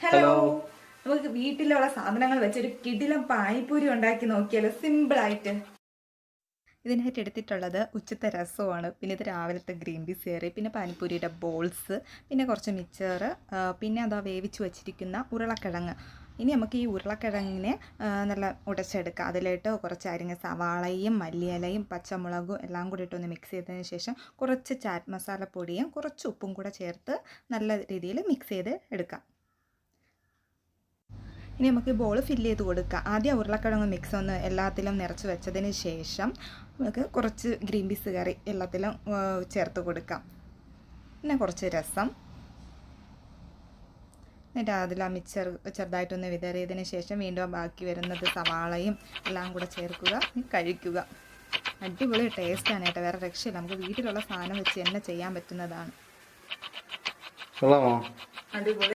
Hello, നമുക്ക് വീട്ടിലുള്ള സാധനങ്ങൾ വെച്ചൊരു കിടിലം പാനിപ്പൂരി ഉണ്ടാക്കി നോക്കിയാലോ, സിമ്പിളായിട്ട്. ഇതിനായിട്ട് എടുത്തിട്ടുള്ളത് ഉച്ചത്തെ രസമാണ്, പിന്നെ ഇത് രാവിലത്തെ ഗ്രീൻ പീസ് കറി, പിന്നെ പാനിപ്പൂരിയുടെ ബോൾസ്, പിന്നെ കുറച്ച് മിച്ചർ, പിന്നെ അതാ വേവിച്ച് വെച്ചിരിക്കുന്ന ഉരുളക്കിഴങ്ങ്. ഇനി നമുക്ക് ഈ ഉരുളക്കിഴങ്ങിനെ നല്ല ഉടച്ചെടുക്കാം. അതിലായിട്ട് കുറച്ച് അരിഞ്ഞ സവാളയും മല്ലിയിലയും പച്ചമുളകും എല്ലാം കൂടി ഇട്ടൊന്ന് മിക്സ് ചെയ്തതിന് ശേഷം കുറച്ച് ചാറ്റ് മസാലപ്പൊടിയും കുറച്ച് ഉപ്പും കൂടെ ചേർത്ത് നല്ല രീതിയിൽ മിക്സ് ചെയ്ത് എടുക്കാം. ഇനി നമുക്ക് ഈ ബോൾ ഫില്ല് ചെയ്ത് കൊടുക്കാം. ആദ്യം ഉരുളക്കിഴങ്ങ് മിക്സ് ഒന്ന് എല്ലാത്തിലും നിറച്ച് വെച്ചതിന് ശേഷം നമുക്ക് കുറച്ച് ഗ്രീൻ പീസ് കറി എല്ലാത്തിലും ചേർത്ത് കൊടുക്കാം. പിന്നെ കുറച്ച് രസം, എന്നിട്ട് അതിൽ ആ മിക്സർ ചെറുതായിട്ടൊന്ന് വിതറിയതിന് ശേഷം വീണ്ടും ബാക്കി വരുന്നത് സവാളയും എല്ലാം കൂടെ ചേർക്കുക, കഴിക്കുക. അടിപൊളി ടേസ്റ്റാണ് കേട്ടോ, വേറെ രക്ഷയില്ല. നമുക്ക് വീട്ടിലുള്ള സാധനം വെച്ച് തന്നെ ചെയ്യാൻ പറ്റുന്നതാണ്. അടിപൊളി.